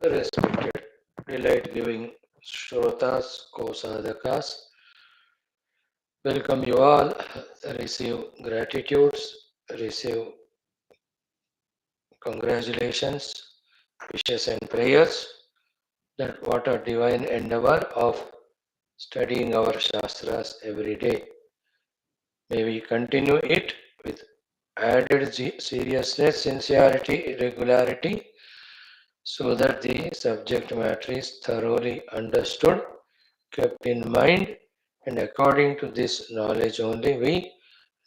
Respected, delight-giving Shrotas, Co-Sadhakas, welcome you all. Receive gratitudes, receive congratulations, wishes and prayers that what a divine endeavor of studying our Shastras every day. May we continue it with added seriousness, sincerity, regularity, so that the subject matter is thoroughly understood, kept in mind, and according to this knowledge only we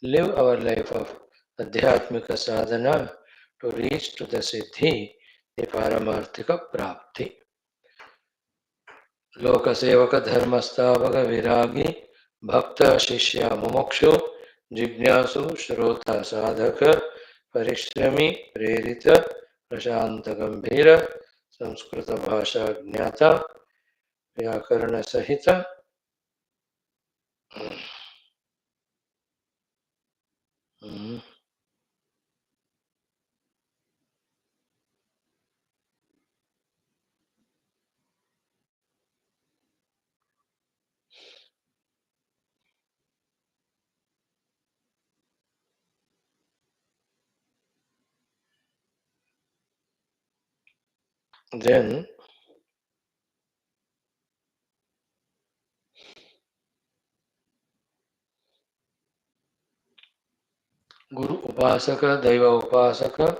live our life of Adhyatmika Sadhana to reach to the Siddhi, the Paramarthika Prapti. Lokasevaka Dharmasthavaka Viragi Bhakta Shishya Mumukshu Jignasu Shrota Sadhaka Parishrami Prerita Prashanta Gambhira Samskrita Bhasha Jnata Vyakarana Sahita. Then Guru Upasaka, Daiva Upasaka,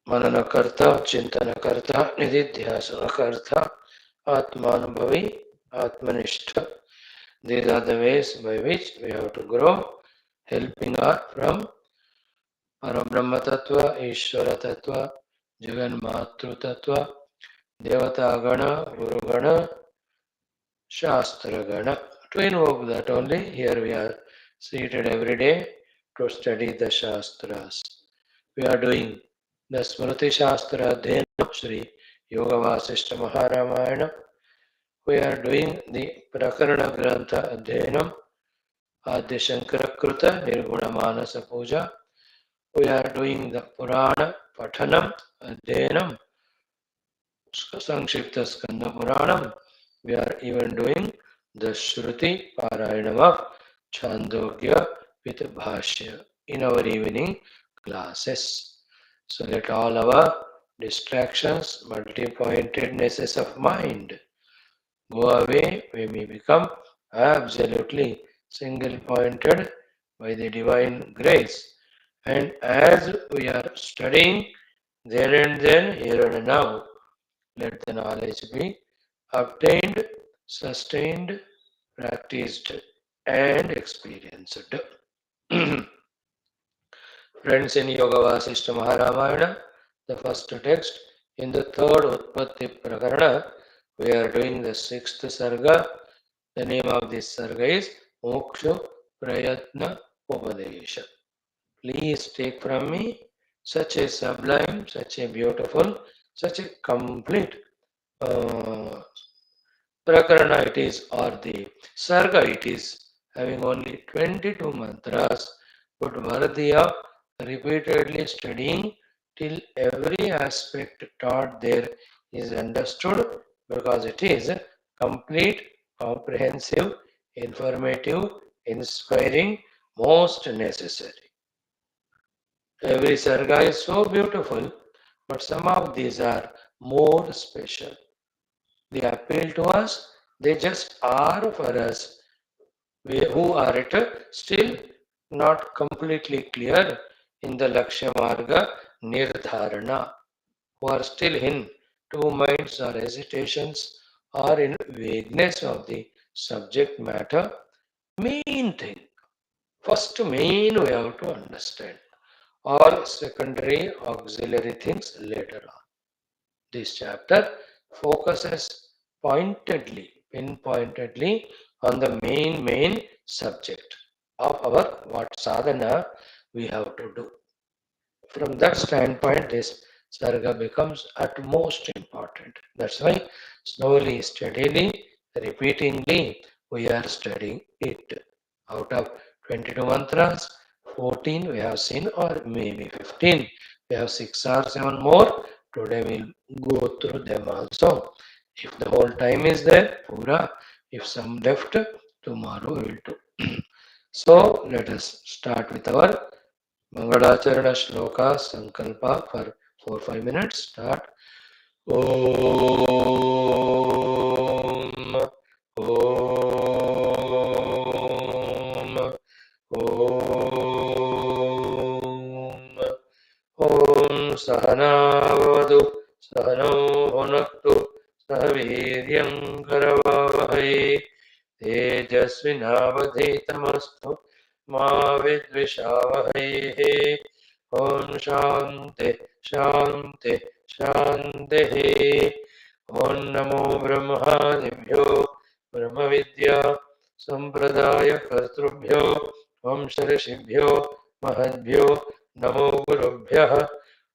Mananakarta, Chintanakarta, Nididhyasanakarta, Atmanubhavi, Atmanishta. These are the ways by which we have to grow, helping us from Parabrahma Tattva, Ishvara Tattva, Jagan Matru Tattva, Devata Gana, Guru Gana, Shastra Gana. To invoke that only, here we are seated every day to study the Shastras. We are doing the Smriti Shastra Adhyana SHRI Yoga Vaashishtha Maharamayana. We are doing the Prakarana Grantha Adhyanam Adya Shankara Kruta Nirguna Manasa Puja. We are doing the Purana Pathanam Adhyanam Sankshipta Skanda Puranam. We are even doing the Shruthi Parayanam of Chandogya with Bhashya in our evening classes. So let all our distractions, multi-pointednesses of mind go away. We may become absolutely single-pointed by the divine grace. And as we are studying there and then, here and now, let the knowledge be obtained, sustained, practiced, and experienced. Friends, in Yoga Vaashishtha Maharamayana, the first text, in the third Utpatthi Prakarana, we are doing the sixth Sarga. The name of this Sarga is MUMUKSHU PRAYATNA UPADESHA. Please take from me such a sublime, such a beautiful, such a complete Prakarana it is, or the Sarga it is, having only 22 mantras, but worthy of repeatedly studying till every aspect taught there is understood, because it is complete, comprehensive, informative, inspiring, most necessary. Every Sarga is so beautiful, but some of these are more special. They appeal to us, they just are for us, who are still not completely clear in the Lakshya Marga Nirdharana, who are still in two minds or hesitations or in vagueness of the subject matter. Main thing, first main we have to understand. All secondary auxiliary things later on. This chapter focuses pinpointedly on the main subject of our what sadhana we have to do. From that standpoint, this sarga becomes utmost important. That's why slowly, steadily, repeatingly, we are studying it. Out of 22 mantras, 14 we have seen, or maybe 15. We have 6 or 7 more Today we'll go through them also. If the whole time is there, pura. If some left, tomorrow we'll do. So let us start with our Mangalacharana Shloka Sankalpa for 4-5 minutes. Start. Om Om Om Om Sahanavadu Sahano Bhunaktu Sahaviryam Karavavahai Tejasvinavadhitamastu Ma Vidvishavahai Om Shanti Shanti Shanti Om Namo Brahmadibhyo Brahma Vidya Sampradaya Kartrubhyo Om Sharishibhyo Mahadbhyo Namo Gurubhyah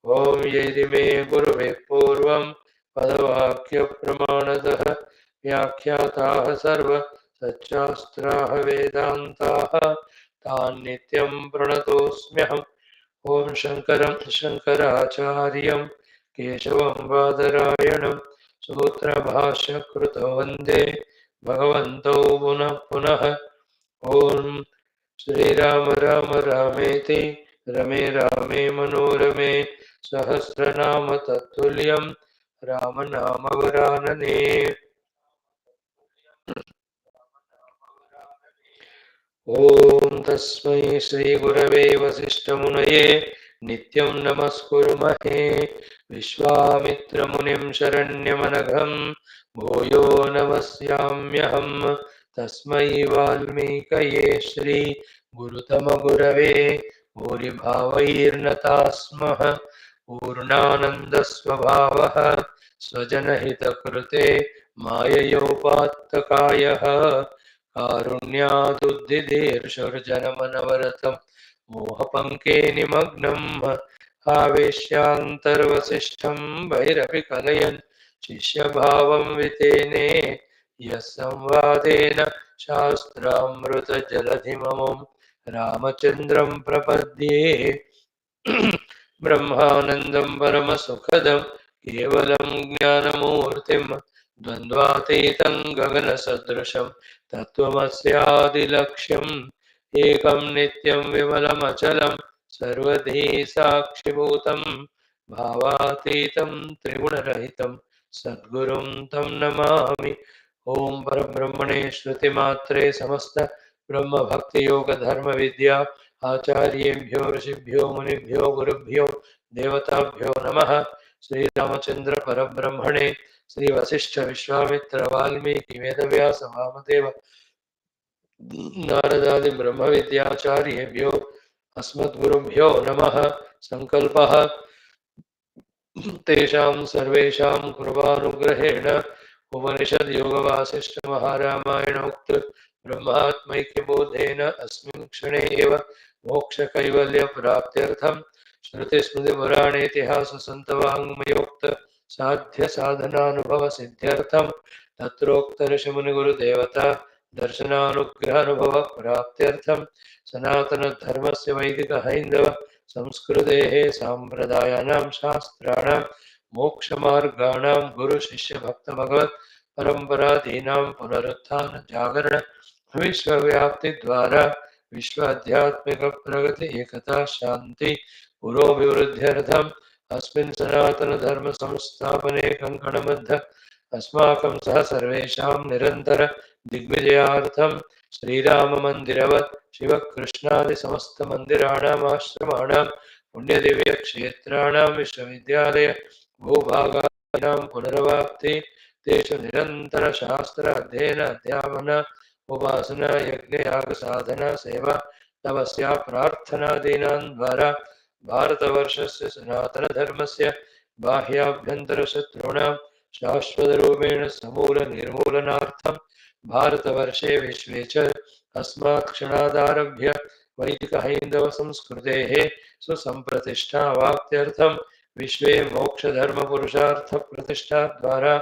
Om Yedime Guruve Purvam Padavakya Pramanatah Vyakhyatah Sarva Satchastraha Vedantaha Tan Nityam Pranatosmyaham Om Shankaram Shankaracharya Keshavam Vadarayanam Sutra Bhashya Kruto Vande Bhagavanto Punah Punah Om Shri Rama Rama Rameti Rame Rame Manorame Sahasranama Tatulyam Ramanama Varanane Om Tasmai Shri Gurave Vasishtamunaye Nityam Namaskurmahe Vishwamitra Munim Sharanyamanagham Bhoyo Namasyamyaham Tasmai Valmikaye Shri Gurutama Gurave Bhuri Bhavairnatasmaha Purnananda Swabhavaha Swajanahita Krute Mayayopatakayaha कारुण्यादुद्धिधीर्षुर्जनमनवरतं मोहपङ्के निमग्नम् आवेश्यान्तर्वसिष्ठं भैरपि कलयन् शिष्यभावं वितेने यः संवादेन शास्त्रामृतजलधिममुं रामचन्द्रं प्रपद्ये ब्रह्मानन्दं परमसुखदं केवलं ज्ञानमूर्तिं द्वन्द्वातीतं गगनसदृशं तत्त्वमस्यादिलक्ष्यम् एकं नित्यं विमलमचलं सर्वधी साक्षिभूतं भावातीतं त्रिगुणरहितं सद्गुरुं तं नमामि ओम परब्रह्मणे श्रुतिमात्रे समस्त ब्रह्म भक्ति योग धर्म विद्या आचार्येभ्यो ऋषिभ्यो मुनिभ्यो गुरुभ्यो देवताभ्यो नमः श्री रामचंद्र परब्रह्मणे श्री वशिष्ठ विश्वामित्र वाल्मीकि वेदव्यास वामदेव नारदादि ब्रह्म विद्याचार्येभ्यो अस्मद्गुरुभ्यो नमः संकल्पः तेषां सर्वेषां कृपानुग्रहेण उपनिषद योग वासिष्ठ महारामायणोक्त ब्रह्मात्मैक्यबोधेन अस्मिन् क्षणे एव मोक्ष कैवल्य प्राप्त्यर्थं श्रुति स्मृति पुराणेतिहास संतवाङ्मयोक्त साध्य साधनानुभव सिद्ध्यर्थं तत्रोक्त ऋषि मुनि गुरुदेवता दर्शनानुग्रहानुभव प्राप्त्यर्थं सनातन धर्मस्य वैदिक हैन्दव संस्कृतेः साम्प्रदायानां शास्त्राणां मोक्षमार्गाणां गुरु शिष्य भक्त भगवत परंपरादीनां पुनरुत्थान जागरण विश्वव्याप्ति द्वारा विश्व आध्यात्मिक प्रगति एकता शांति पुरोभिवृद्ध्यर्थम् अस्मिन् सनातन धर्म संस्थापने कंकणबद्ध अस्माकं सह सर्वेषां निरंतर दिग्विजयार्थं श्रीराम मंदिरवत् शिव कृष्णादि समस्त मंदिराणाम् आश्रमाणां पुण्यदिव्य क्षेत्राणां विश्वविद्यालय भूभागानां पुनर्वाप्ति तेषु निरंतर शास्त्र अध्ययन अध्यापन उपासना यज्ञ याग साधना सेवा तपस्या प्रार्थनादीनां द्वारा भारतवर्षस्य सनातन धर्मस्य बाह्याभ्यन्तर शत्रूणां शाश्वतरूपेण समूल निर्मूलनार्थं भारतवर्षे विश्वे च अस्मात् क्षणादारभ्य वैदिक हैन्दव संस्कृतेः सुसंप्रतिष्ठावाप्त्यर्थं विश्वे मोक्ष धर्म पुरुषार्थ प्रतिष्ठा द्वारा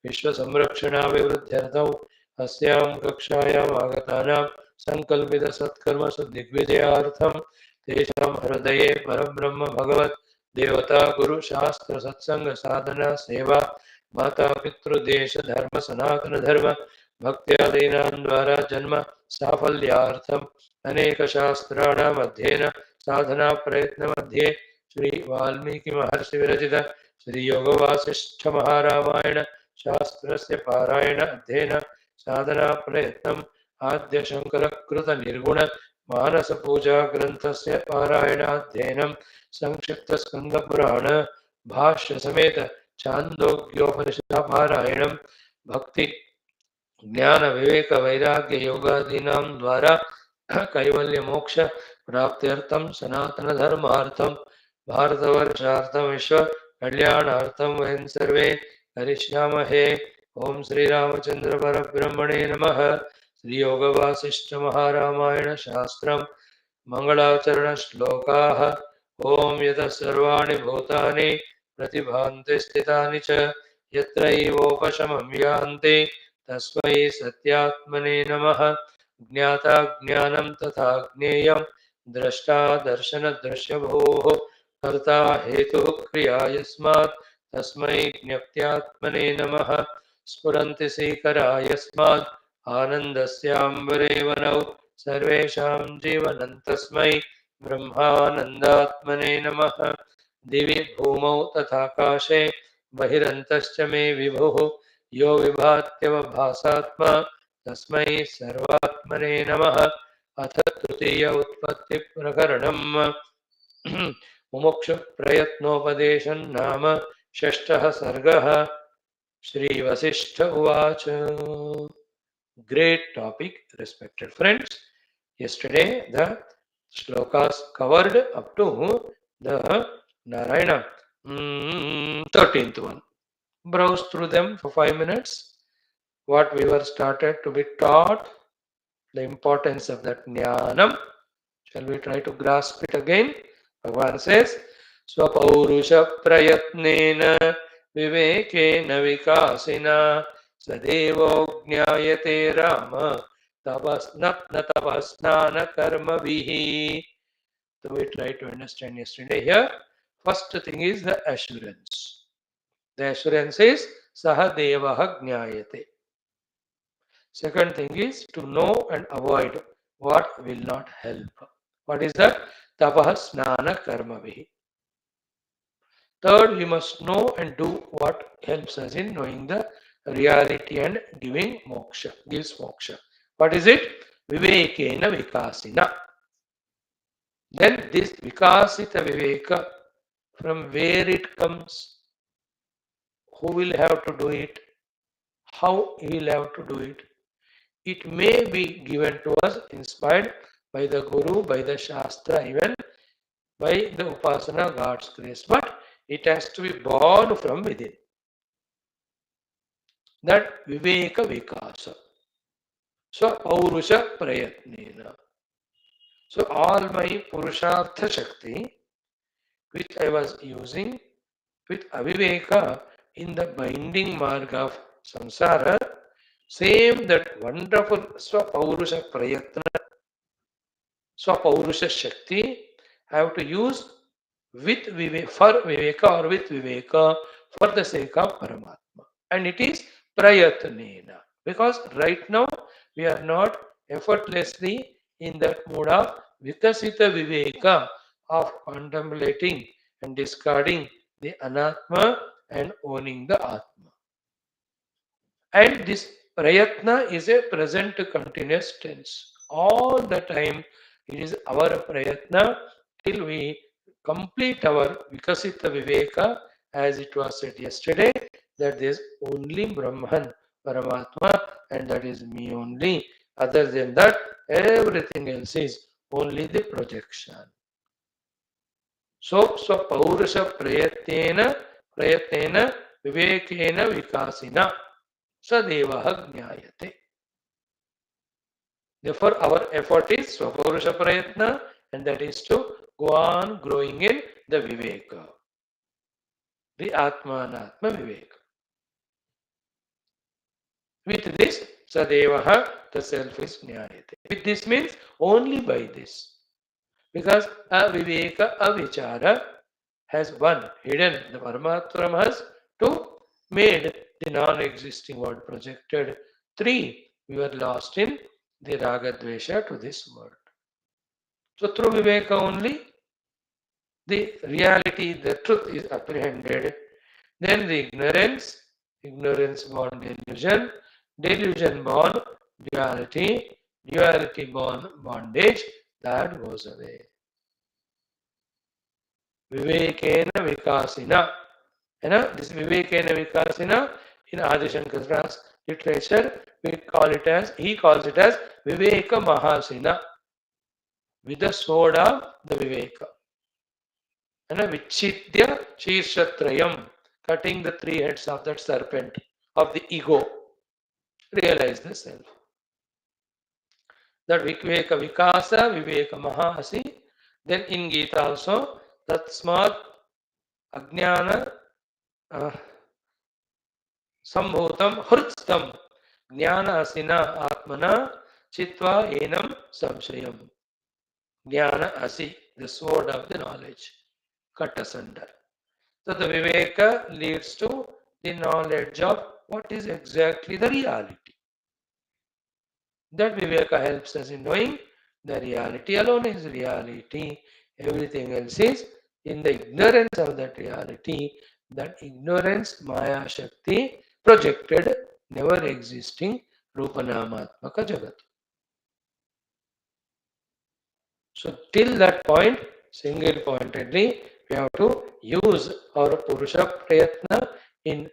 विश्व संरक्षणाभिवृद्ध्यर्थं अस्यां कक्षायाम् आगतानां संकल्पित सत्कर्मसु दिग्विजयार्थं तेषां हृदये परब्रह्म भगवत् देवता गुरु शास्त्र सत्संग साधना सेवा माता पितृ देश धर्म सनातन धर्म भक्त्यादीनां द्वारा जन्म साफल्यार्थम् अनेक शास्त्राणाम् अध्ययन साधना प्रयत्न मध्ये श्री वाल्मीकि महर्षि विरचित श्री योग वासिष्ठ महारामायण शास्त्रस्य पारायण अध्ययन साधना प्रयत्नम् आद्य शंकर कृत निर्गुण मानस पूजा ग्रंथस्य पारायणाध्ययनं संक्षिप्त स्कंद पुराण भाष्य समेत छांदोग्योपनिषद पारायणं भक्ति ज्ञान विवेक वैराग्य योगादीनां द्वारा कैवल्य मोक्ष प्राप्त्यर्थं सनातन धर्मार्थं भारतवर्षार्थं विश्व कल्याणार्थं वयं सर्वे करिष्यामहे। ओम श्री रामचंद्र परब्रह्मणे नमः। श्री योग वासिष्ठ महारामायण शास्त्रम मंगलाचरण श्लोकाः। ओम यतः सर्वाणि भूतानि प्रतिभान्ति स्थितानि च यत्रैवोपशमं यान्ति तस्मै सत्यात्मने नमः। ज्ञाता ज्ञानं तथा ज्ञेयं द्रष्टा दर्शन दृश्यभूः कर्ता हेतुः क्रिया यस्मात् तस्मै ज्ञप्त्यात्मने नमः। स्फुरन्ति सीकरा यस्मात् आनन्दस्याम्बरेवनौ सर्वेषां जीवनं तस्मै ब्रह्मानन्दात्मने नमः। दिवि भूमौ तथाकाशे बहिरन्तश्च मे विभुः यो विभात्यवभासात्मा तस्मै सर्वात्मने नमः। अथ तृतीय उत्पत्ति प्रकरणम् मुमुक्षु प्रयत्नोपदेशं नाम षष्ठः सर्गः। श्री वशिष्ठ उवाच। Great topic, respected friends. Yesterday the shlokas covered up to the Narayana 13th one. Browse through them for 5 minutes. What we were started to be taught, the importance of that jnanam. Shall we try to grasp it again? Bhagavan says, Swapaurusha prayatnena vivekena vikasina sadevo jnayate rama tapasnatna tapasnana karma vihi. So we try to understand yesterday here. First thing is the assurance. The assurance is Sahadevaha Jnayate. Second thing is to know and avoid what will not help. What is that? Tapaha Snana Karmavihi. Third, we must know and do what helps us in knowing the reality and giving moksha, gives moksha. What is it? Vivekena Vikasina. Then this Vikasita Viveka, from where it comes, who will have to do it, how he will have to do it. It may be given to us, inspired by the Guru, by the Shastra, even by the Upasana, God's grace. But it has to be born from within. That Viveka Vikasa. So, Paurusha Prayatnena. So, all my Purushartha Shakti, which I was using with Aviveka in the binding marg of samsara, same that wonderful Swapaurusha Prayatna, Swapaurusha Shakti, I have to use with Viveka, for Viveka or with Viveka for the sake of Paramatma. And it is Prayatnena. Because right now we are not effortlessly in that mood of Vikasita Viveka of contemplating and discarding the Anatma and owning the Atma. And this Prayatna is a present continuous tense. All the time it is our Prayatna till we complete our Vikasita Viveka, as it was said yesterday, that there is only Brahman, Paramatma, and that is me only. Other than that, everything else is only the projection. So, Paurusha Prayatena Vivekena Vikasina Sadevaha Jnayate. Therefore, our effort is Swapurusha Prayatna, and that is to go on growing in the Viveka, the Atma Anatma Viveka. With this, Sadevaha, the self is Jnayate. With this means only by this. Because Aviveka, Avichara, has one, hidden the Paramatma has two, made the non-existing world projected, three, we were lost in the Ragadvesha to this world. So through Viveka only, the reality, the truth is apprehended. Then the ignorance born delusion, delusion born duality, duality born bondage, that goes away. Vivekena vikasina. This Vivekena vikasina in Adi Shankara's literature, he calls it as Viveka Mahasina, with the sword of the Viveka. Vichitya Shirshatrayam, cutting the three heads of that serpent of the ego. Realize the self. That Viveka Vikasa, Viveka Mahasi. Then in Gita also, Tatsmat Ajnana Sambhutam Hrutstam Jnana Asina Atmana Chitva Enam Samshayam. Jnana Asi, the sword of the knowledge, cut asunder. So the Viveka leads to the knowledge of what is exactly the reality. That Viveka helps us in knowing the reality alone is reality. Everything else is in the ignorance of that reality. That ignorance, Maya Shakti, projected, never existing, Rupanamatmaka Jagat. So till that point, single pointedly, we have to use our Purusha Prayatna in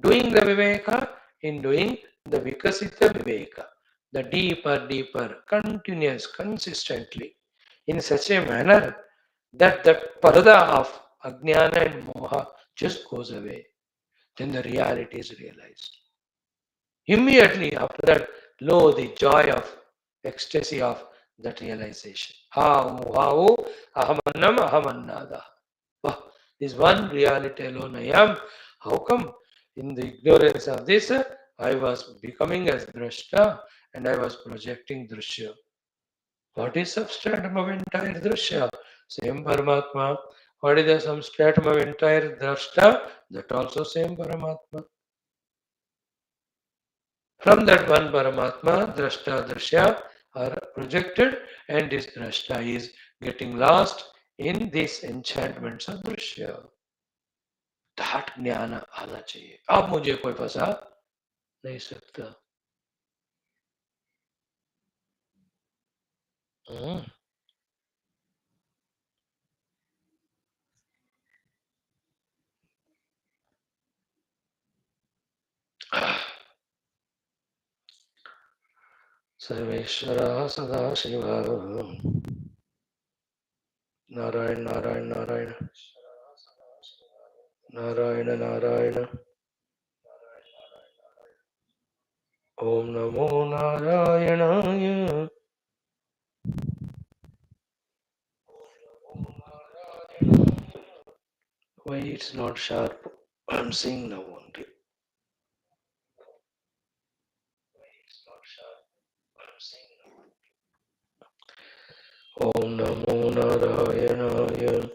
doing the Viveka, in doing the Vikasita Viveka, the deeper, continuous, consistently, in such a manner that the parada of Ajnana and Moha just goes away. Then the reality is realized. Immediately after that, lo, the joy of ecstasy of that realization. How, ahamannam, ahamannada. This one reality alone I am. How come? In the ignorance of this, I was becoming as drashta and I was projecting drishya. What is substratum of entire drishya? Same Paramatma. What is the substratum of entire drashta? That also same Paramatma. From that one Paramatma, drashta, drishya are projected, and this drashta is getting lost in these enchantments of drishya. That ज्ञान आना चाहिए. अब मुझे कोई फंसा नहीं सकता. सर्वेश्वरः सदाशिवः नारायण नारायण नारायण नारायण नारायण ओम नमो नारायणाय. Why it's not sharp? I'm seeing now only. Om Namo Narayanaaya.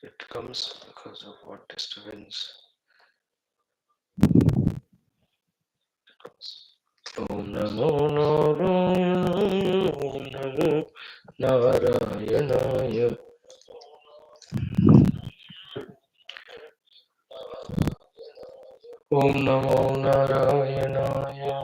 It comes because of what disturbance? Om Namo Narayanaaya. Om Namo Narayanaaya. Om Namo Narayanaaya.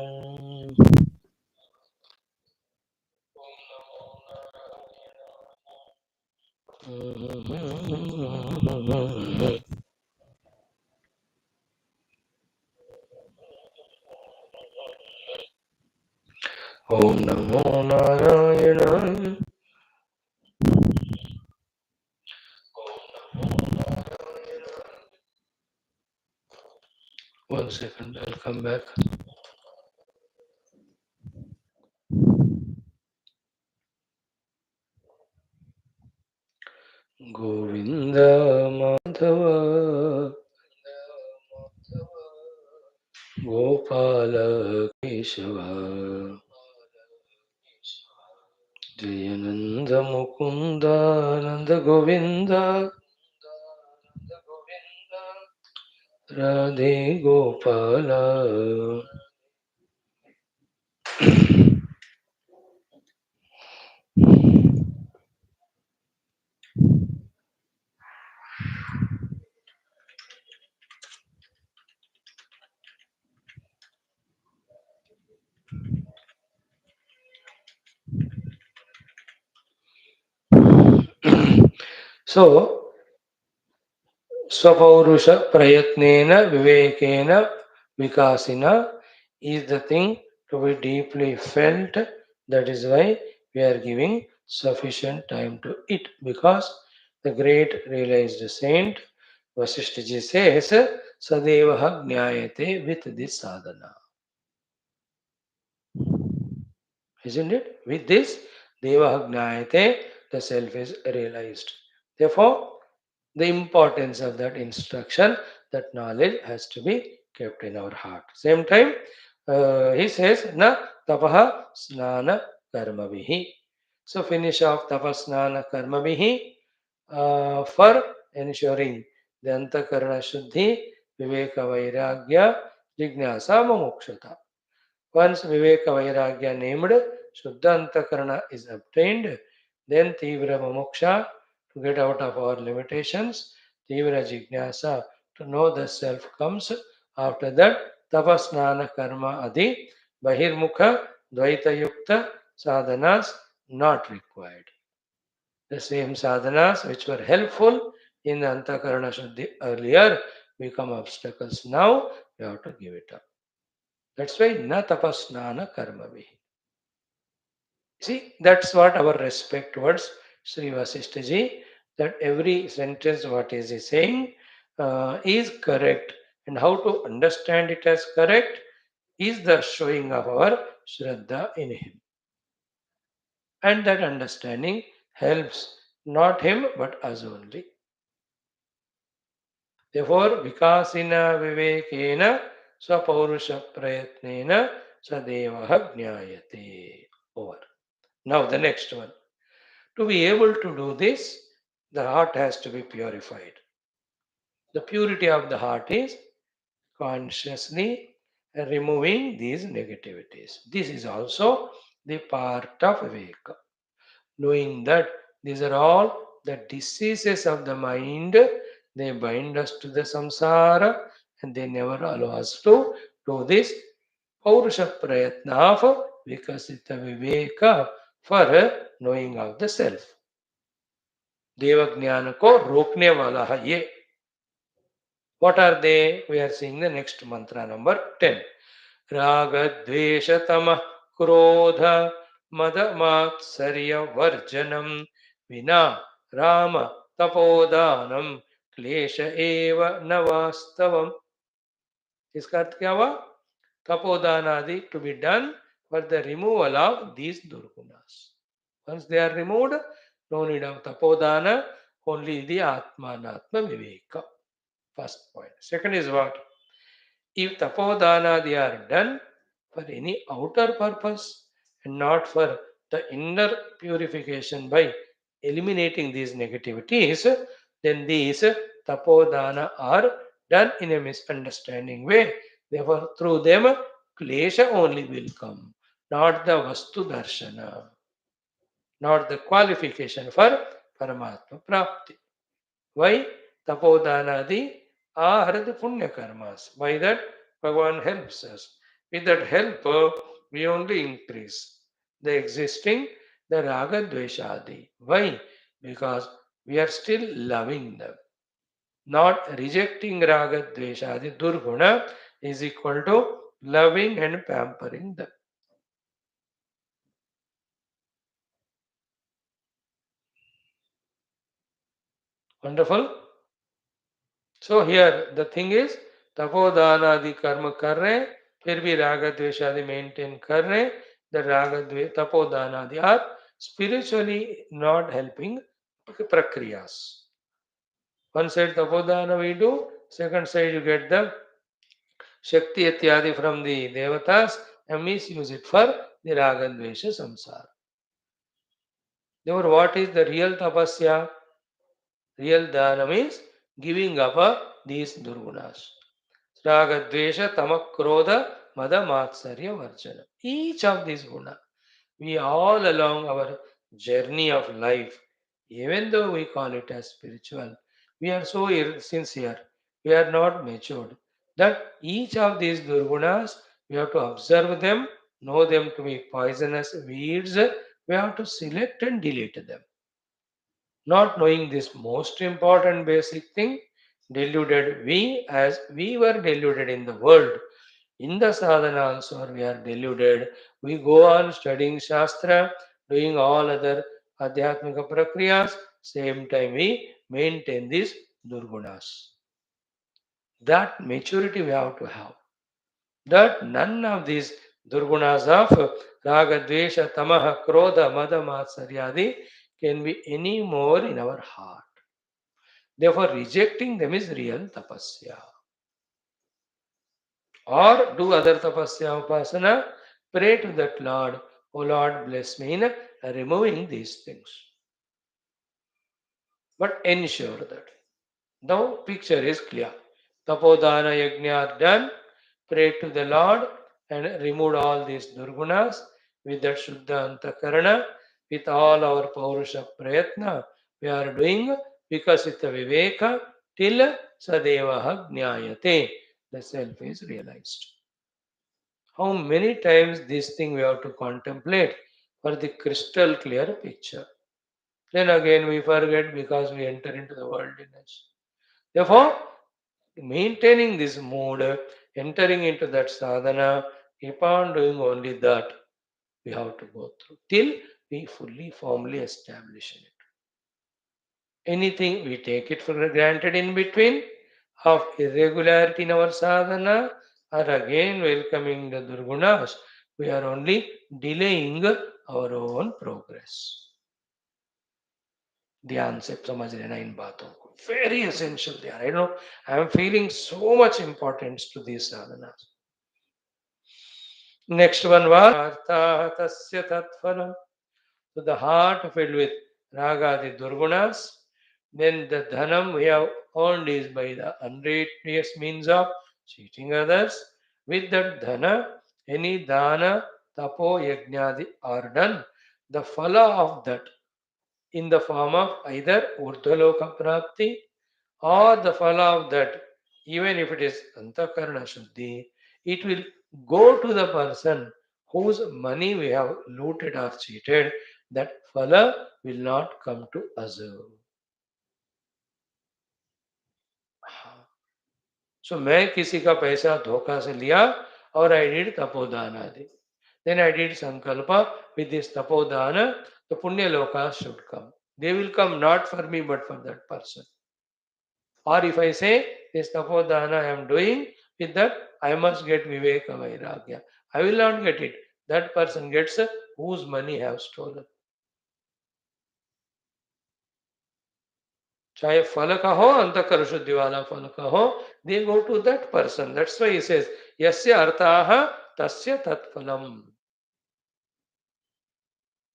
Om Namo Narayanaaya. One second, I'll come back. Govinda Madhava Gopala Keshava Jayananda Mukunda Nanda Govinda Radhe Gopala. So, Swapaurusha Prayatnena Vivekena Vikasina is the thing to be deeply felt. That is why we are giving sufficient time to it, because the great realized saint Vasishtha says, Sadevaha Jnayate with this sadhana. Isn't it? With this, Devaha Jnayate, the self is realized. Therefore, the importance of that instruction, that knowledge has to be kept in our heart. Same time, he says, Na tapaha snana karmavihi. So finish off tapasnana karmavihi for ensuring the antakarana shuddhi, viveka vairagya, jignasa mumukshata. Once Viveka Vairagya named, Shuddha Antakarana is obtained, then Tivra Mumuksha to get out of our limitations, Tivra Jignasa to know the self comes. After that, Tapasnana Karma Adi, Bahirmukha, Dvaita Yukta sadhanas not required. The same sadhanas which were helpful in the Antakarana Shuddhi earlier become obstacles now, we have to give it up. That's why na tapasnana karmavi. See, that's what our respect towards Sri Vasishtha ji, that every sentence what is he saying is correct, and how to understand it as correct is the showing of our Shraddha in him. And that understanding helps not him but us only. Therefore, vikasina vivekena swapaurusha prayatnena sadevaha jnayate. Over. Now the next one. To be able to do this, the heart has to be purified. The purity of the heart is consciously removing these negativities. This is also the part of Viveka. Knowing that these are all the diseases of the mind, they bind us to the samsara and they never allow us to do this Paurusha Prayatna of Vikasita Viveka for knowing of the self. देवज्ञान को रोकने वाला है ये. What are they? We are seeing the next mantra number 10. Raga dvesha tamah krodha madamatsarya varjanam vina rama tapodanam klesha eva navastavam. इसका अर्थ क्या हुआ? Tapodanadi to be done for the removal of these durgunas. Once they are removed, no need of tapodana, only the atmanatma viveka. First point. Second is what? If tapodana they are done for any outer purpose and not for the inner purification by eliminating these negativities, then these tapodana are done in a misunderstanding way. Therefore, through them, klesha only will come, not the vastu darshana, not the qualification for Paramatma Prapti. Why? Tapodanadi are the Punya karmas. By that, Bhagavan helps us. With that help, we only increase the existing, the Raga Dveshadi. Why? Because we are still loving them. Not rejecting Raga Dveshadi Durguna is equal to loving and pampering them. Wonderful? So here the thing is तपोदान आदि कर्म कर रहे हैं फिर भी राग द्वेष आदि मेंटेन कर रहे हैं. The raga tapodan आदि are spiritually not helping prakriyas. One side tapodana we do, second side you get the shakti ityadi from the devatas and misuse it for the raga dvesha samsara. Therefore, what is the real tapasya? Real dana means giving up these durgunas. Raga, Dvesha, Tama, Krodha, Mada, Matsarya, Varjana. Each of these guna, we all along our journey of life, even though we call it as spiritual, we are so sincere, we are not matured. That each of these durgunas, we have to observe them, know them to be poisonous weeds, we have to select and delete them. Not knowing this most important basic thing, deluded we as we were deluded in the world. In the sadhana also we are deluded. We go on studying Shastra, doing all other adhyatmika prakriyas, same time we maintain these durgunas. That maturity we have to have. That none of these durgunas of raga, dvesha, tamaha, krodha, mada, matsaryadi can be any more in our heart. Therefore, rejecting them is real tapasya. Or do other tapasya upasana, pray to that Lord, O Lord, bless me in removing these things. But ensure that. Now, picture is clear. Tapodana yajna are done. Pray to the Lord and remove all these durgunas with that Shuddha Antakarana, with all our Paurusha Prayatna. We are doing Vikasita Viveka till Sadevaha Jnayate. The self is realized. How many times this thing we have to contemplate for the crystal clear picture. Then again we forget because we enter into the worldliness. Therefore, maintaining this mood, entering into that sadhana, keep on doing only that we have to go through till we fully, firmly establish it. Anything we take it for granted in between of irregularity in our sadhana or again welcoming the durgunas, we are only delaying our own progress. ध्यान से समझ लेना इन बातों को very essential ध्यान I know I am feeling so much importance to this साधना next one was तस्य तत्फलम to the heart filled with raga, the durgunas, then the dhanam we have earned is by the unrighteous means of cheating others. With that dhana, any dana, tapo, yajnadi are done. The phala of that in the form of either urdhaloka prapti or the phala of that, even if it is antakarana shuddhi, it will go to the person whose money we have looted or cheated. That phala will not come to us. So मैं किसी का पैसा धोखा से लिया और I did tapodana. Then I did sankalpa with this tapodana, the punya lokas should come. They will come not for me but for that person. Or if I say this tapodana I am doing, with that I must get viveka vairagya. I will not get it. That person gets whose money I have stolen. चाहे फल का हो अंतःकरण शुद्धि वाला फल का हो, they go to that person. That's why he says यस्य अर्थाः तस्य तत्फलम्.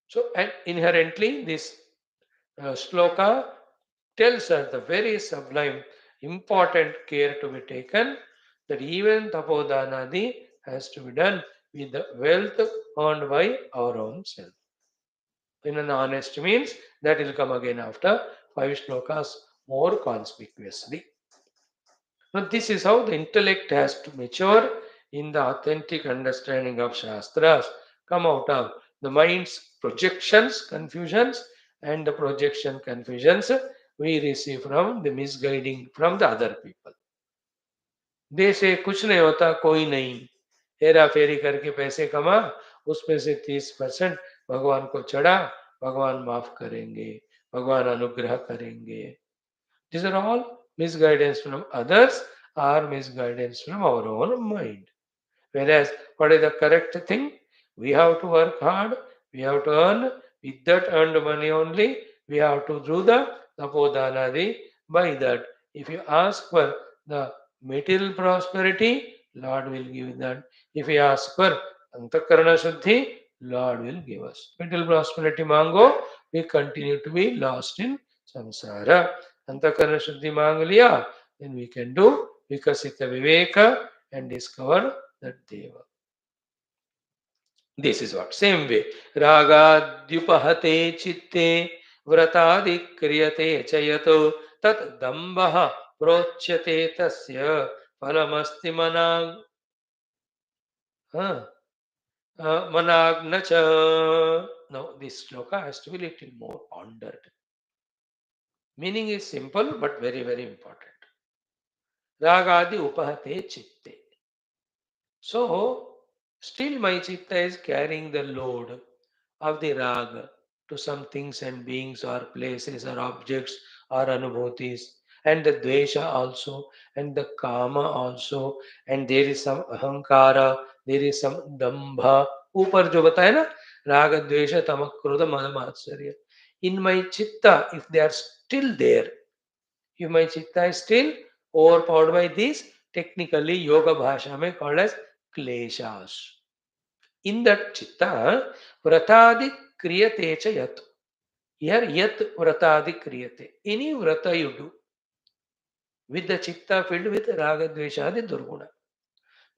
So and inherently this shloka tells us the very sublime important care to be taken, that even tapodhanadi has to be done with the wealth earned by our own self. In an honest means that will come again after 5 shlokas more conspicuously. Now, this is how the intellect has to mature in the authentic understanding of Shastras, come out of the mind's projections, confusions, and the projection confusions we receive from the misguiding from the other people. दे से कुछ नहीं होता कोई नहीं, हेरा फेरी करके पैसे कमा, उसमें से 30% भगवान को चढ़ा, भगवान माफ करेंगे, भगवान अनुग्रह करेंगे. These are all misguidance from others or misguidance from our own mind. Whereas, what is the correct thing? We have to work hard, we have to earn, with that earned money only, we have to do the tapodhanadi. By that, if you ask for the material prosperity, Lord will give that. If you ask for antakarana shuddhi, Lord will give us. Material prosperity mango, we continue to be lost in samsara. Antakarana shuddhi manguliya, then we can do vikasita viveka and discover that Deva. This is what. Same way. Ragadhyupahate chitte vratadi kriyate chayato tat dambaha prochyate tasya paramasti manag. Managnacha. Now, this sloka has to be little more pondered. Meaning is simple but very, very important. Ragadi upahate chitte. So, still my chitta is carrying the load of the raga to some things and beings or places or objects or anubhutis, and the dvesha also, and the kama also, and there is some ahankara, there is some dambha. ऊपर जो बताया ना राग द्वेष तम क्रोध मद मात्सर्य, in my chitta, if they are still there, if my chitta is still overpowered by these, technically yoga bhasha mein called as kleshas. In that chitta, vratadi kriyate cha yat. Here, yat vratadi kriyate. Any vrata you do with the chitta filled with raga dveshadi durguna.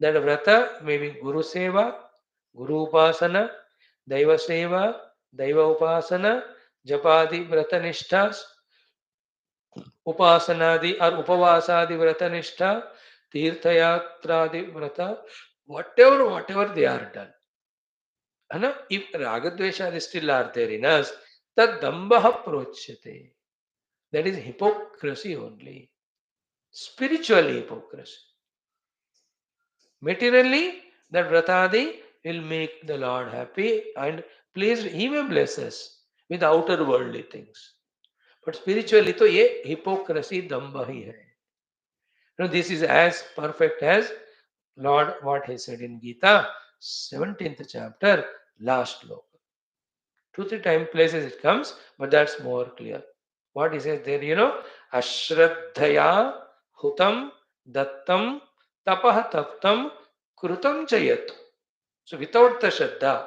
That vrata may be guru seva, guru upasana, daiva seva, daiva upasana, japadi vrata nishtas, upasanadi or upavasadi vrata nishtha, tirthayatradi vrata, whatever they are done. And if ragadvesha still are there in us, tad dambaha prochyate. That is hypocrisy only. Spiritual hypocrisy. Materially, that vratadi will make the Lord happy and pleased. He may bless us with outer worldly things. But spiritually, to ye hypocrisy damba hi hai. Now, this is as perfect as Lord what he said in Gita, 17th chapter, last sloka. 2-3 time places it comes, but that's more clear. What he says there, Ashraddhaya hutam dattam tapah taptam krutam chayat. So without the Shraddha,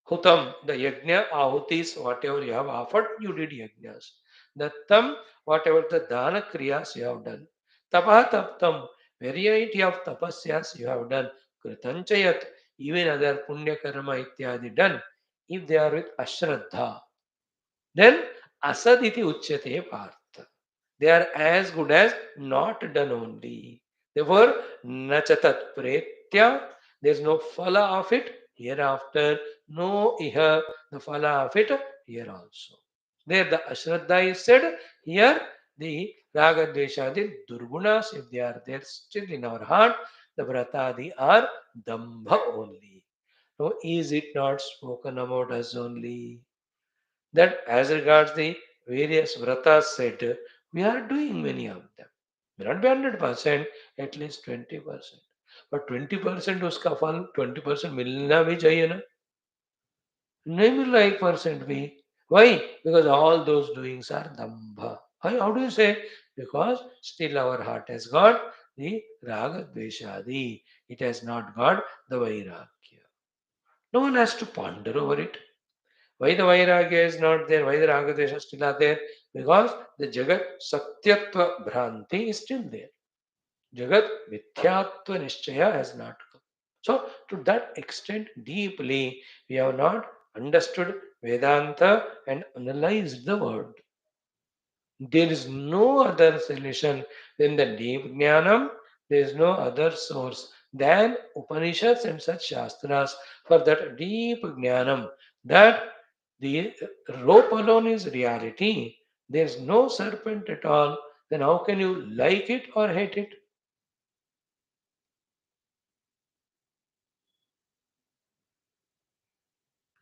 hutam, the yajna, ahutis, whatever you have offered, you did yajnas. Dattam, whatever the dana kriyas you have done. Tapah taptam, variety of tapasyas you have done. Krutam chayat, even other punya karma ityadi done. If they are with ashraddha, then asad iti uchyate partha. They are as good as not done only. Therefore, nachatat pretya, there is no phala of it hereafter, no iha, the phala of it here also. There the ashraddha is said, here the raga dvesha, the durgunas, if they are there still in our heart, the vratadi are dambha only. No, is it not spoken about us only? That as regards the various vratas said, we are doing many of them. May not be 100%, at least 20%. But 20% उसका फल 20% मिलना भी चाहिए ना, नहीं मिल रहा 1% भी. Why? Because all those doings are dambha. How do you say? Because still our heart has got the raga dveshadi. It has not got the vairagya. No one has to ponder over it. Why the Vairagya is not there? Why the Ragadesha still are there? Because the Jagat Satyatva Bhranti is still there. Jagat Mithyatva Nishchaya has not come. So, to that extent, deeply, we have not understood Vedanta and analyzed the word. There is no other solution than the deep jnanam. There is no other source than Upanishads and such Shastras for that deep jnanam. That the rope alone is reality. There is no serpent at all. Then how can you like it or hate it?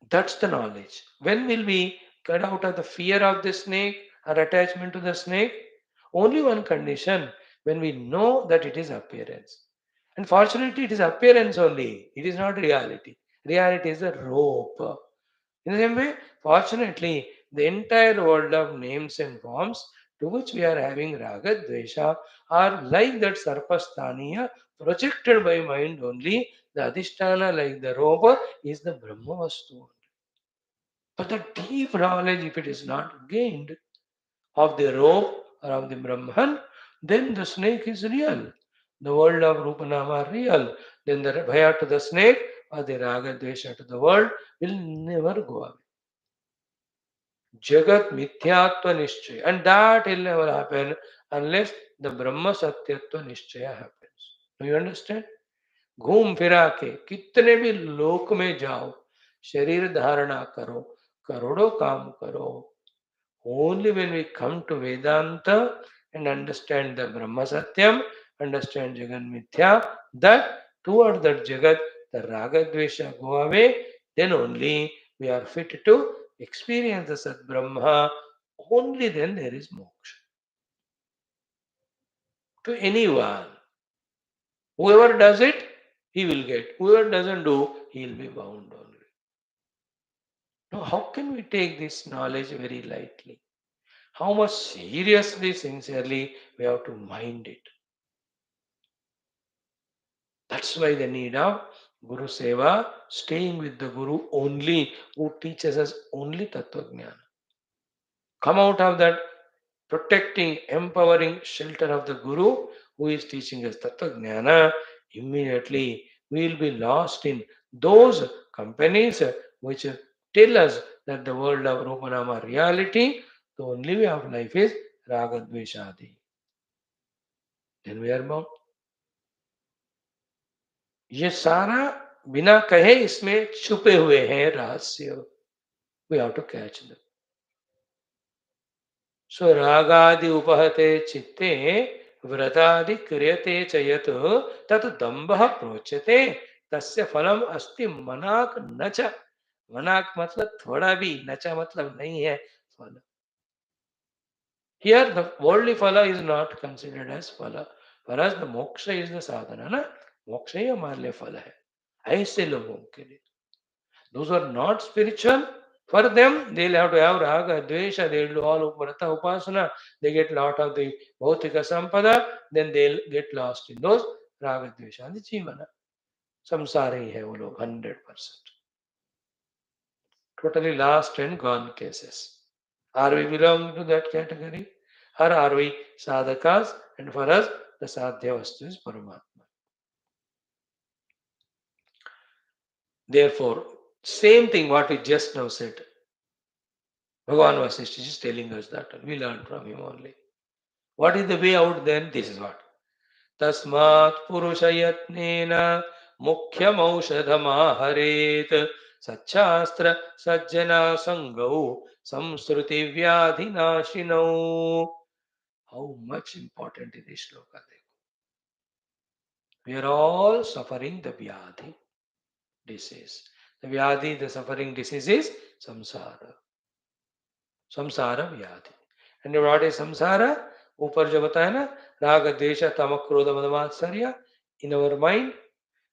That's the knowledge. When will we get out of the fear of the snake or attachment to the snake? Only one condition, when we know that it is appearance. And fortunately, it is appearance only. It is not reality. Reality is a rope. In the same way, fortunately, the entire world of names and forms to which we are having raga dvesha are like that sarpasthaniya projected by mind only. The Adhisthana, like the rope, is the Brahma Vastu. But the deep knowledge, if it is not gained of the rope or of the Brahman, then the snake is real. The world of Rupanama are real. Then the Bhaya to the snake or the Raga Dvesha to the world will never go away. Jagat Mithyatva Nishchaya. And that will never happen unless the Brahma Satyatva Nishchaya happens. Do you understand? घूम फिरा के कितने भी लोक में जाओ, शरीर धारणा करो, करोड़ों काम करो, only when we come to Vedanta and understand the Brahma Satyam, understand Jagat Mithya, that toward that Jagat, the Raga Dvesha go away, then only we are fit to experience the Sat Brahma. Only then there is moksha. To anyone. Whoever does it, he will get. Whoever doesn't do, he will be bound only. Now, how can we take this knowledge very lightly? How much seriously, sincerely we have to mind it. That's why the need of Guru Seva, staying with the Guru only, who teaches us only Tattva Jnana. Come out of that protecting, empowering shelter of the Guru, who is teaching us Tattva Jnana, immediately we will be lost in those companies which tell us that the world of Rupanama reality, the only way of life is Ragadveshadi. Then we are bound. ये सारा बिना कहे इसमें छुपे हुए हैं रहस्य. We have to catch them. So रागादि उपहते चित्ते व्रतादि क्रियते च यत् तत् दम्भः प्रोच्यते तस्य फलम अस्ति मनाक न च. मनाक मतलब थोड़ा भी, नचा मतलब नहीं है फल. Here the worldly phala is not considered as phala. For us the moksha is the sadhana. ना मोक्ष ही हमारे लिए फल है ऐसे लोगों के लिए. Those who are not spiritual, for them, they'll have to have raga, dvesha, they'll do all vrata upasana, they get lot of the bhautika sampada, then they'll get lost in those raga, dvesha, and the jivana. Samsara hi hai wo log, 100%. Totally lost and gone cases. Are we belong to that category? Or are we sadhakas? And for us, the sadhya vastu is Paramatma. Therefore, same thing what we just now said. Bhagavan Vaashishtha is telling us that. We learn from him only. What is the way out then? This is what. Tasmat purushayatnena mukhyam aushadhamaharet satchastra sajjana sangau samsruti vyadhinashinau. How much important is this shloka? We are all suffering the vyadhi disease. The vyadhi, the suffering disease is samsara. Samsara vyadhi. And what is samsara? ऊपर जो बताया ना राग द्वेष तम क्रोध मद मात्सर्य in our mind,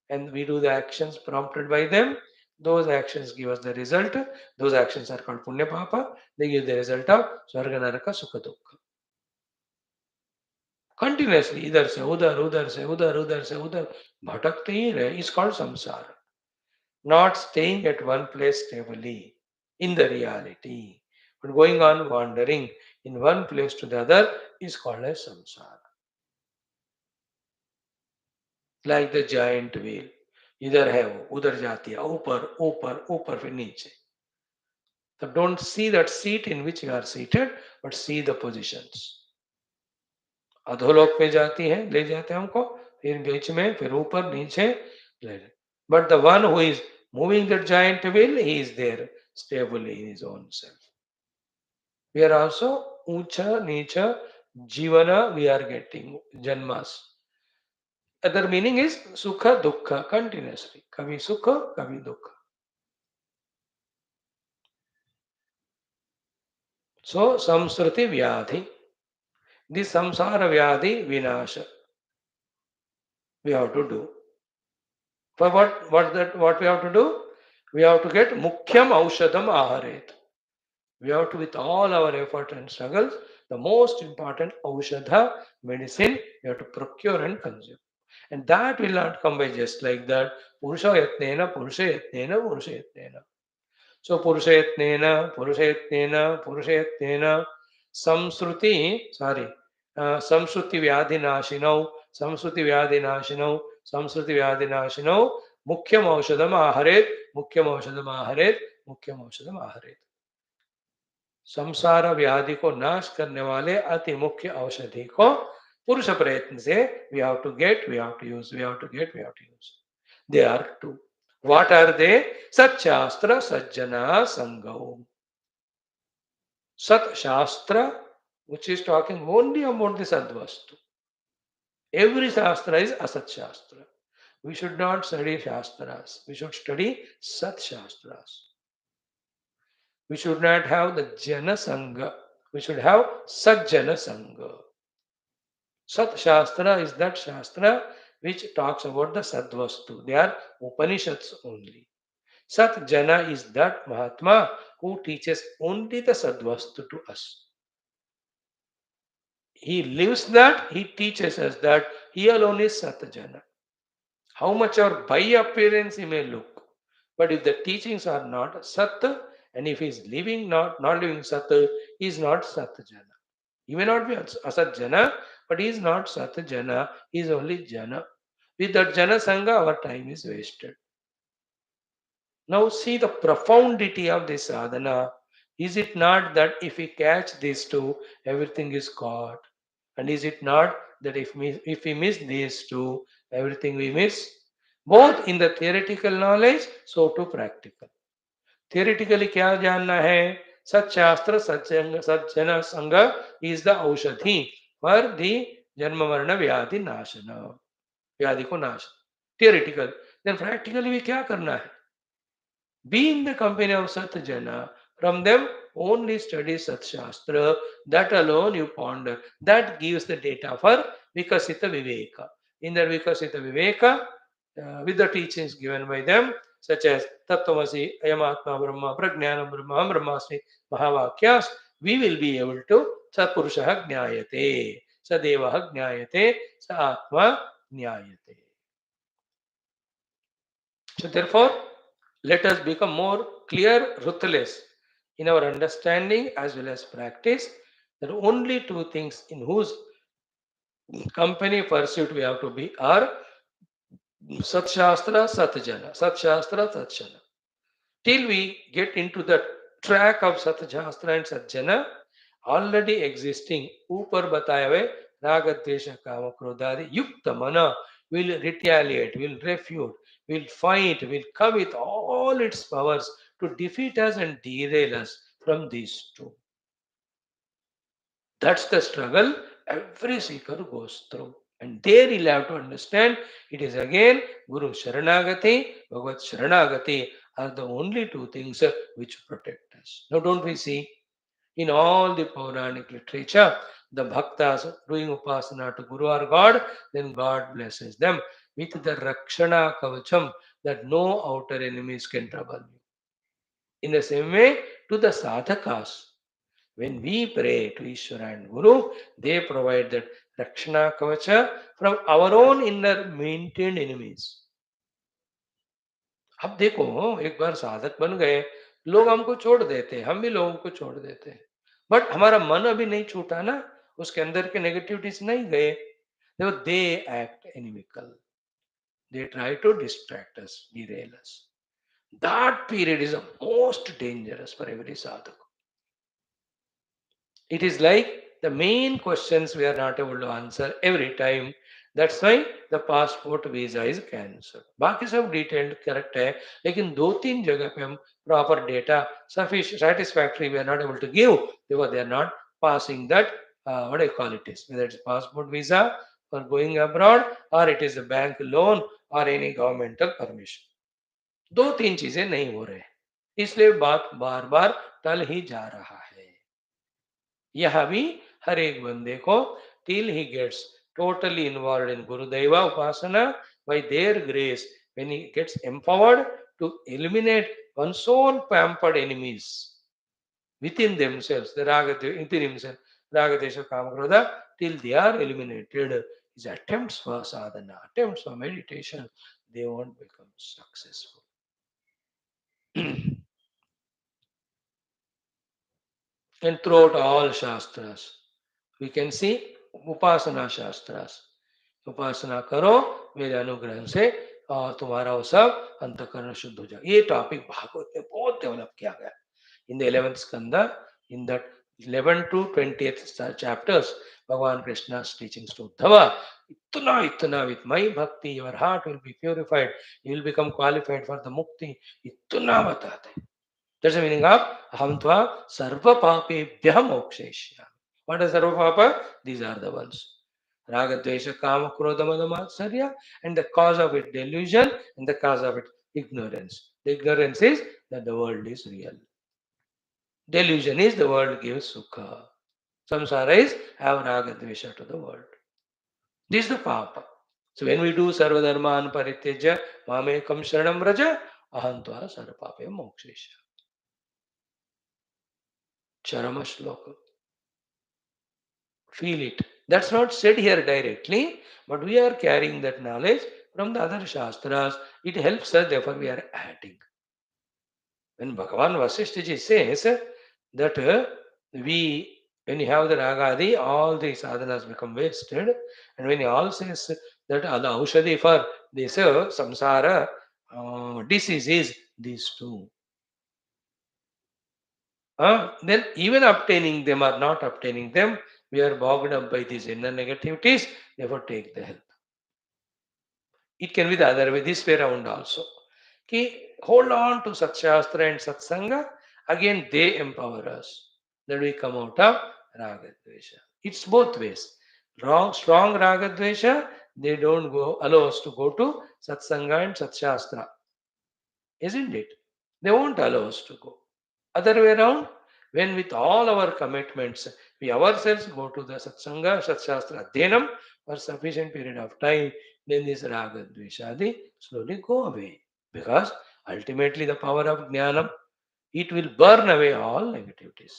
and we do the actions prompted by them. Those actions give us the result. Those actions are called punya papa. They give the result of swarga naraka sukha dukkha. Continuously इधर से उधर उधर से उधर उधर से उधर भटकते ही रहे is called samsara. Not staying at one place stably in the reality, but going on wandering in one place to the other is called as samsara. Like the giant wheel. इधर है वो, उधर जाती है, ऊपर ऊपर ऊपर फिर नीचे. So don't see that seat in which you are seated, but see the positions. अधोलोक में जाती है, ले जाते हैं हमको, फिर बीच में, फिर ऊपर नीचे. But the one who is moving that giant wheel, he is there stably in his own self. We are also Ucha, Nicha, Jivana, we are getting Janmas. Other meaning is Sukha, Dukkha, continuously. Kabhi Sukha, Kabhi Dukkha. So, Samsruti Vyadhi. This Samsara Vyadhi Vinasha. We have to do. For what we have to do? We have to get Mukhyam Aushadam Aharet. We have to, with all our effort and struggles, the most important Aushadha, medicine, we have to procure and consume. And that will not come by just like that. Purushayatnena, Purushayatnena, Purushayatnena. So Purushayatnena, Purushayatnena, Purushayatnena, Samshruti Vyadhinashinau, Samshruti Vyadhinashinau, Samshruti Vyadhinashinau, Mukhyam Aushadam Aharet, Mukhyam Aushadam Aharet, Mukhyam Aushadam Aharet. संसार व्याधि को नाश करने वाले अति मुख्य औषधि को पुरुष प्रयत्न से we have to get, we have to use, we have to get, we have to use. They are two. What are they? Sat Shastra Sajjana Sangam. Sat Shastra, which is talking only about the Sadvastu. Every Shastra is Asat Shastra. We should not study Shastras. We should study Sat Shastras. We should not have the Jana Sangha. We should have Sajjana Sangha. Sat Shastra is that Shastra which talks about the Sadvastu. They are Upanishads only. Sat Jana is that Mahatma who teaches only the Sadvastu to us. He lives that, he teaches us that, he alone is Sat Jana. How much or by appearance he may look, but if the teachings are not Sat, and if he is living not living Sat, he is not Sat Jana. He may not be Asat Jana, but he is not Sat Jana, he is only Jana. With that Jana Sangha, our time is wasted. Now see the profundity of this sadhana. Is it not that if we catch these two, everything is caught? And is it not that if we miss these two, everything we miss? Both in the theoretical knowledge, so to practical. Theoretically क्या जानना है? सच्शास्त्र सज्जन संग is the औषधि for the जन्म मरण व्याधि नाशन, व्याधि को नाश. Theoretical. Then practically we क्या करना है? Be in the company of Sat Jana. From them only study Sat Shastra. That alone you ponder. That gives the data for Vikasita Viveka. In the Vikasita Viveka, with the teachings given by them, such as Tattvamasi, Ayamatma Brahma, Prajnanam Brahma, Brahmasmi, Mahavakyas, we will be able to Sapurushaha Jnayate, Sadevaha Jnayate, Sa Atma Jnayate. So therefore, let us become more clear, ruthless in our understanding as well as practice. There are only two things in whose company pursuit we have to be are Sat Shastra, Sat Jana. Sat Shastra, Sat Jana. Till we get into the track of Sat Shastra and Sat Jana, already existing, ऊपर बताए हुए राग द्वेष काम क्रोधादि युक्त mana will retaliate, will refute, will fight, will come with all its powers to defeat us and derail us from these two. That's the struggle every seeker goes through. And there you'll have to understand it is again Guru Sharanagati, Bhagavad Sharanagati are the only two things which protect us. Now, don't we see in all the Puranic literature, the bhaktas doing upasana to Guru or God, then God blesses them with the Rakshana Kavacham that no outer enemies can trouble you. In the same way, to the sadhakas, when we pray to Ishvara and Guru, they provide that Rakshana Kavacha from our own inner maintained enemies. अब देखो एक बार साधक बन गए, लोग हमको छोड़ देते, हम भी लोगों को छोड़ देते हैं, बट हमारा मन अभी नहीं छूटा ना, उसके अंदर के नेगेटिविटीज नहीं गए. देखो they act inimical, they try to distract us, derail us. That period is the most dangerous for every sadhak. It is like the main questions we are not able to answer every time. That's why the passport visa is cancelled. बाकी सब detailed correct है, लेकिन दो तीन जगह पे हम proper data sufficient satisfactory we are not able to give because they are not passing that what I call it is, whether it's passport visa for going abroad or it is a bank loan or any governmental permission. दो तीन चीजें नहीं हो रहे, इसलिए बात बार बार टल ही जा रहा है. यह भी हर एक बंदे को till he gets totally involved in Gurudeva Upasana by their grace, when he gets empowered to eliminate one's own pampered enemies within themselves, the within himself, Ragadesha Kamakroda, till they are eliminated, his attempts for sadhana, attempts for meditation, they won't become successful. And throughout all Shastras, we can see Upasana Shastras. उपासना करो मेरे अनुग्रह से और तुम्हारा वो सब अंतःकरण शुद्ध हो जाए. ये टॉपिक भागवत में बहुत डेवलप किया गया. In the 11th skanda, in that 11 to 20th chapters, Bhagavan Krishna's teachings to Uddhava, itna, with my bhakti, your heart will be purified, you will become qualified for the mukti. Itna batate. That's the meaning of aham tva sarva papebhyah moksheshyami. What is sarva papa? These are the ones. Raga, Dvesha, Kama, Krodha, Mada, Matsarya, and the cause of it delusion, and the cause of it ignorance. The ignorance is that the world is real. Delusion is the world gives sukha. Samsara is have raga, Dvesha to the world. This is the papa. So when we do sarva dharman parityaja, mamekam sharanam vraja, ahantva sarvapapya mokshesha. Charama shloka. Feel it. That's not said here directly, but we are carrying that knowledge from the other Shastras. It helps us, therefore we are adding. When Bhagavan Vaashishtha says that when you have the Ragadi, all the sadhanas become wasted. And when he also says that the Aushadhi for this samsara disease is these two. Then even obtaining them or not obtaining them, we are bogged up by these inner negativities, therefore take the help. It can be the other way, this way around also. Hold on to Satshastra and Satsanga, again they empower us. Then we come out of Ragadvesha. It's both ways. Strong Ragadvesha, they don't allow us to go to Satsanga and Satshastra. Isn't it? They won't allow us to go. Other way around, when with all our commitments, we ourselves go to the Satsanga, Satshastra, Adhyanam for sufficient period of time, then this Raga, Dveshadi slowly go away. Because ultimately the power of Jnanam, it will burn away all negativities.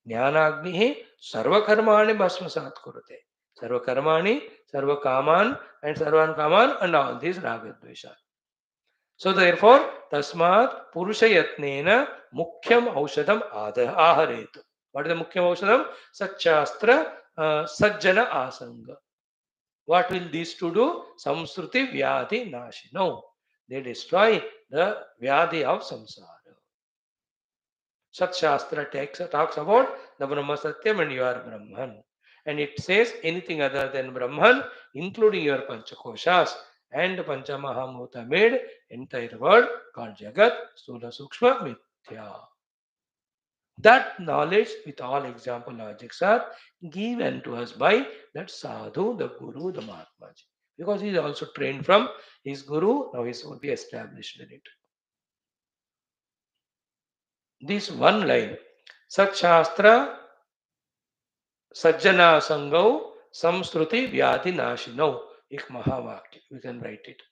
Jnana Agnihi Sarva Karmani Bhasmasat Kurate. Sarva Karmani, Sarva Kaman, and Sarvan Kaman, and all these Raga, Dvesha. So therefore, Tasmat Purushayatnena Mukhyam Aushadam Aharetu. What is the Mukhyam Aushadam? Satchastra Sajjana Asanga. What will these two do? Samsruti Vyadhi Nashino. They destroy the Vyadhi of Samsara. Sat Shastra talks about the Brahma Satyam and you are Brahman. And it says anything other than Brahman, including your Panchakoshas and Panchamahamutta made entire world called Jagat, Stula Sukshma, Mithya. That knowledge with all example logics are given to us by that sadhu, the guru, the Mahatma. Because he is also trained from his guru, now he is only established in it. This one line, Sat Shastra Sajjana Sangau Samsruti Vyadhi Nashino. एक महावाक्य, we can write it.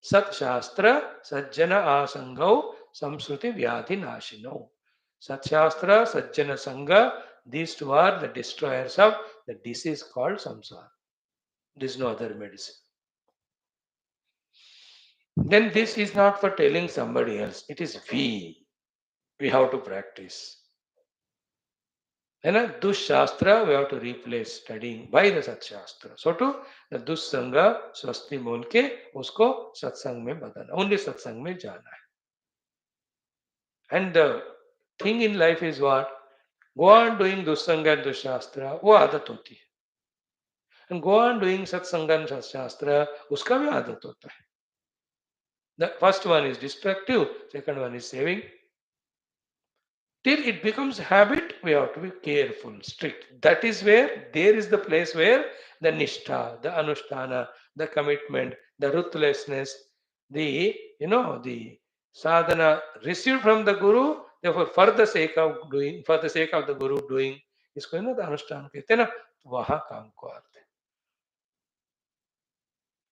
Sat Shastra Sajjana Asangau Samsruti Vyadhi Nashino. Sat Shastra Sajjana Sangha, these two are the destroyers of the disease called samsara. There is no other medicine. Then this is not for telling somebody else, it is we. We have to practice. And a Dushastra we have to replace studying by the Satshastra. So to the Dussanga Swasti बोल के उसको सत्संग में बदलना. Only सत्संग में जाना है. And the thing in life is what? Go on doing Dussanga and Dushastra, वो आदत होती है. And go on doing Satsanga and Satshastra, उसका भी आदत होता है. The first one is destructive, second one is saving. Till it becomes habit, we have to be careful, strict. That is where there is the place where the nishtha, the anushtana, the commitment, the ruthlessness, the sadhana received from the guru. Therefore, for the sake of doing, for the sake of the guru doing, इसको है ना the अनुष्ठान कहते हैं ना, वहाँ काम को आते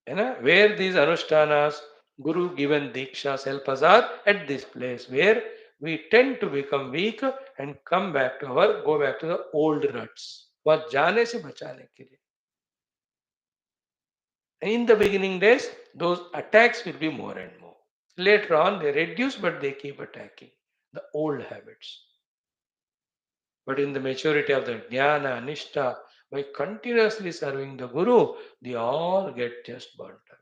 हैं ना. Where these anushtanas, guru given dikshas help us are at this place where we tend to become weak and go back to the old ruts. वह जाने से बचाने के लिए. In the beginning days, those attacks will be more and more. Later on, they reduce, but they keep attacking the old habits. But in the maturity of the jnana, nishtha, by continuously serving the Guru, they all get just burnt out.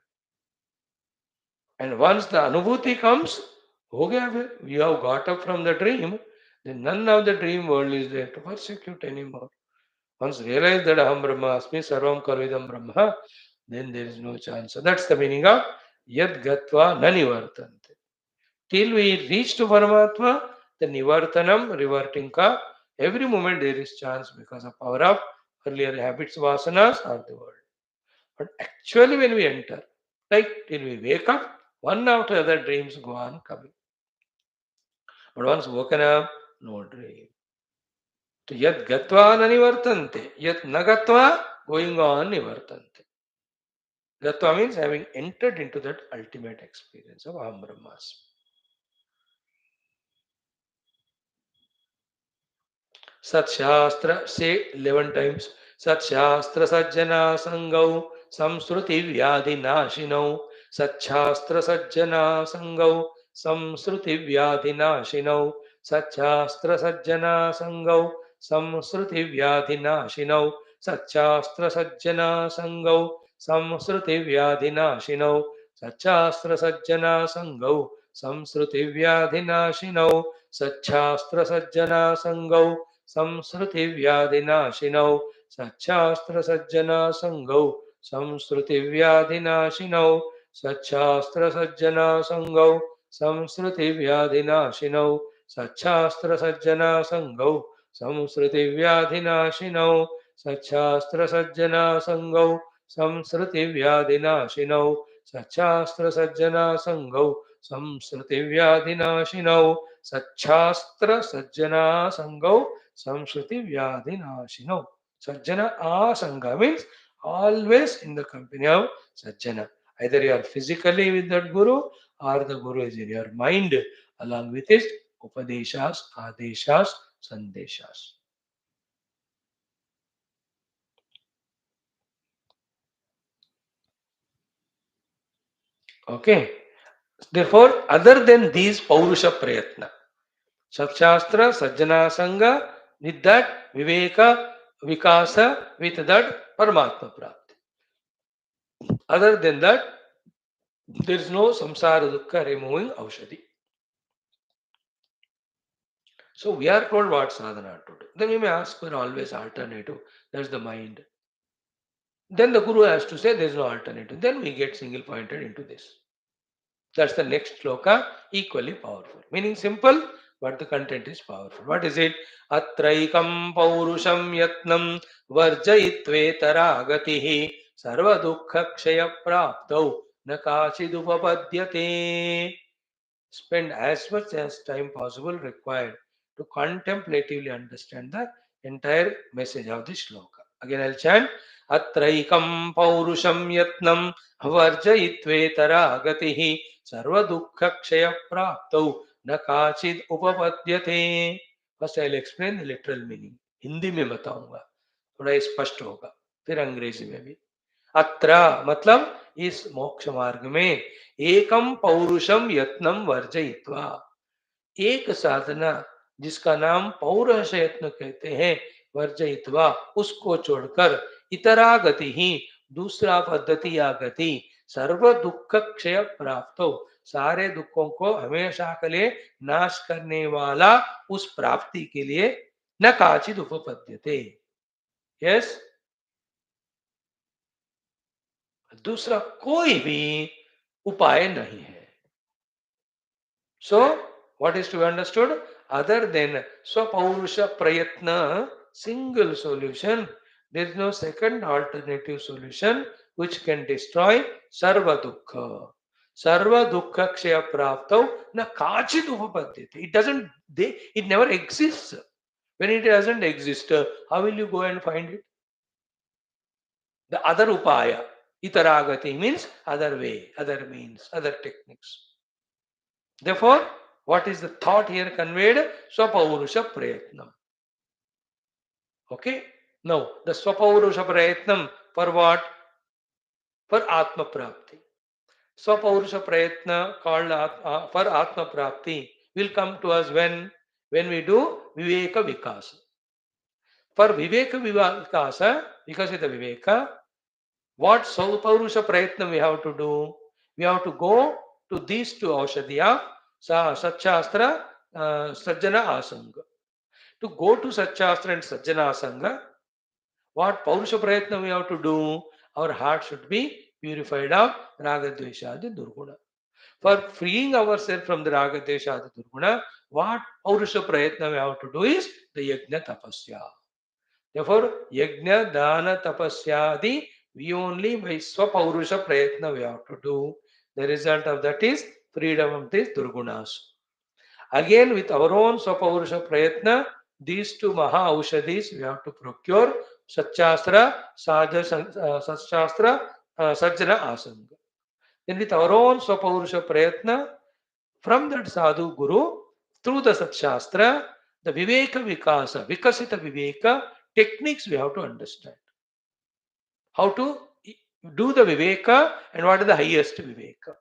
And once the anubhuti comes, ho gaya phir. You have got up from the dream, then none of the dream world is there to persecute anymore. Once realize that Aham Brahma Asmi Sarvam Karvidam Brahma, then there is no chance. So that's the meaning of Yad Gatva Nanivartante. Till we reach to Paramatma, the Nivartanam, reverting ka, every moment there is chance because of power of earlier habits, vasanas, or the world. But actually, when we enter, like till we wake up, one after other dreams go on coming. But once woken up, no dream. So yad gatva na nivartante, yad nagatva going on nivartante. Gatva means having entered into that ultimate experience of Aham Brahmasmi. Satshastra, say 11 times. Satshastra Sajjana Sangau Samsruti Vyadhi Nashinau. Satshastra Sajjana Sangau Samsruti Vyadhi Nashinau. Satshastra Sajjana Sangau Samsruti Vyadhi Nashinau. Satshastra Sajjana Sangau Samsruti Vyadhi Nashinau. Satshastra Sajjana Sangau Samsruti Vyadhi Nashinau. Satshastra Sajjana Sangau संस्कृतिव्याधिनाशिनौ सच्छास्त्रसज्जनासङ्गौ संस्कृतिव्याधिनाशिनौ सच्छास्त्रसज्जनासङ्गौ संस्कृतिव्याधिनाशिनौ सच्छास्त्रसज्जनासङ्गौ संस्कृतिव्याधिनाशिनौ सच्छास्त्रसज्जनासङ्गौ संस्कृतिव्याधिनाशिनौ सच्छास्त्रसज्जनासङ्गौ संस्कृतिव्याधिनाशिनौ सच्छास्त्रसज्जनासङ्गौ Samshruti Vyadhinashino. Sajjana Asanga means always in the company of Sajjana. Either you are physically with that Guru or the Guru is in your mind along with his Upadeshas, Adeshas, Sandeshas. Okay. Therefore, other than these Paurusha Prayatna, Satshastra, Sajjana Sangha, with that Viveka, Vikasa, with that Paramatma Prapti. Other than that, there is no samsara dukkha removing aushadhi. So we are told what sadhana to do. Then we may ask for always alternative. That's the mind. Then the Guru has to say there is no alternative. Then we get single pointed into this. That's the next sloka, equally powerful. Meaning simple, but the content is powerful. What is it? Atraikam paurusham yatnam varjayitvetaragatihi sarva dukkha kshaya praptau nakachidupapadyate. Spend as much as time possible required to contemplatively understand the entire message of this shloka. Again, I'll chant Atraikam Paurusham Yatnam Varjayitvetara Gatihi Sarva Dukkha Kshaya Praptau Nakachid Upapadyate. First, I'll explain the literal meaning. Hindi में बताऊंगा थोड़ा स्पष्ट होगा फिर अंग्रेजी में भी अत्र मतलब इस मोक्ष मार्ग में एकम पौरुषम यत्नम वर्जयित्वा एक साधना जिसका नाम पौरुष यत्न कहते हैं वर्जयित्वा उसको छोड़कर इतरा गति ही दूसरा पद्धति या गति सर्व दुख क्षय प्राप्त हो सारे दुखों को हमेशा के लिए नाश करने वाला उस प्राप्ति के लिए न काचित उपपद्यते. यस, दूसरा कोई भी उपाय नहीं है. So, what is to be understood? Other than Swapaurusha Prayatna, single solution, there is no second alternative solution which can destroy Sarva Dukkha. Sarva Dukkha Kshaya Praptau na Kachit Upapadyate. It never exists. When it doesn't exist, how will you go and find it? The other upaya, itaragati means other way, other means, other techniques. Therefore, what is the thought here conveyed? Swapaurusha Prayatnam. Okay? Now, the Swapaurusha Prayatnam for what? for Atma Prapti. Swapurusha Prayatna called for Atma Prapti will come to us when we do Viveka Vikasa. For Viveka Vikasa, because of the Viveka, what Swapurusha Prayatna we have to do? We have to go to these two Aushadhiya, Satshastra, Sajjana Asanga. To go to Satshastra and Sajjana Asanga, what Paurusha Prayatna we have to do? Our heart should be purified of Raga Dveshadi Durguna. For freeing ourselves from the Raga Dveshadi Durguna, what Paurusha Prayatna we have to do is the Yajna Tapasya. Therefore, Yajna, Dana, Tapasyadi, we only by Swapaurusha Prayatna we have to do. The result of that is freedom of these Durgunas. Again, with our own Swapaurusha Prayatna, these two Maha Aushadhis we have to procure Satshastra, Satshastra, Sajjana Asanga. Then with our own Swapaurusha Prayatna, from that Sadhu Guru, through the Satshastra, the Viveka Vikasa, Vikasita Viveka techniques we have to understand. How to do the Viveka and what is the highest Viveka.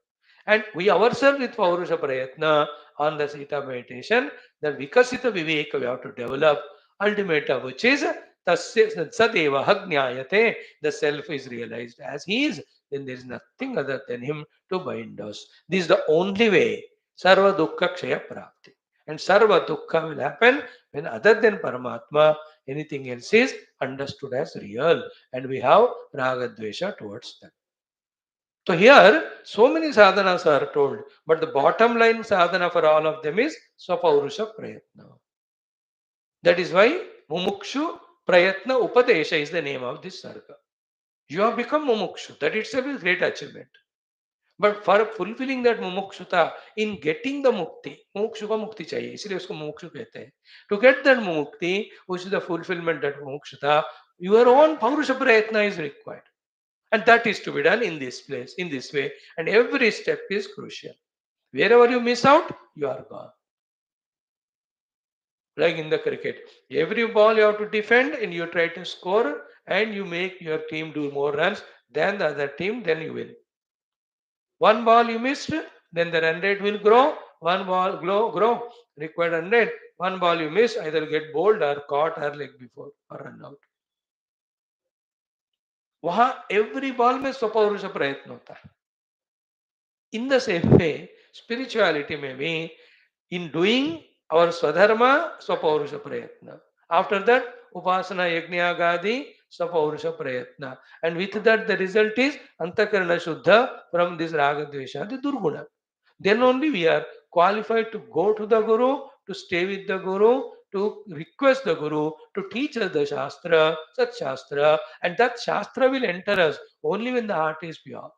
And we ourselves with Paurusha Prayatna on the Sita meditation, the Vikasita Viveka we have to develop, ultimate of which is Sadeva Hagnyayate, the self is realized as he is, then there is nothing other than him to bind us. This is the only way. Sarva Dukkha Kshaya Prapti. And Sarva Dukkha will happen when other than Paramatma, anything else is understood as real. And we have Raga Dvesha towards them. So here, so many sadhanas are told, but the bottom line sadhana for all of them is Swapaurusha Prayatna. That is why Mumukshu Prayatna Upadesha is the name of this Sarga. You have become Mumukshu. That itself is great achievement. But for fulfilling that Mumukshutta, in getting the Mukti, Mumukshu को मुक्ति चाहिए, इसलिए उसको मुमुक्षु कहते हैं. To get that Mukti, which is the fulfillment that Mumukshutta, your own Paurusha Prayatna is required. And that is to be done in this place, in this way. And every step is crucial. Wherever you miss out, you are gone. Like in the cricket, every ball you have to defend and you try to score and you make your team do more runs than the other team, then you win. One ball you missed, then the run rate will grow. One ball grow, required run rate. One ball you miss, either get bowled or caught or leg before or run out. वहां every ball में स्वपौरुष प्रयत्न होता है. In the same way, spirituality may be in doing our swadharma, swapurusha prayatna. After that, upasana, yajna, gadi, swapurusha prayatna. And with that, the result is antakarana shuddha from this raga dvesha, the durguna. Then only we are qualified to go to the Guru, to stay with the Guru, to request the Guru to teach us the Shastra, Sat Shastra, and that Shastra will enter us only when the heart is pure.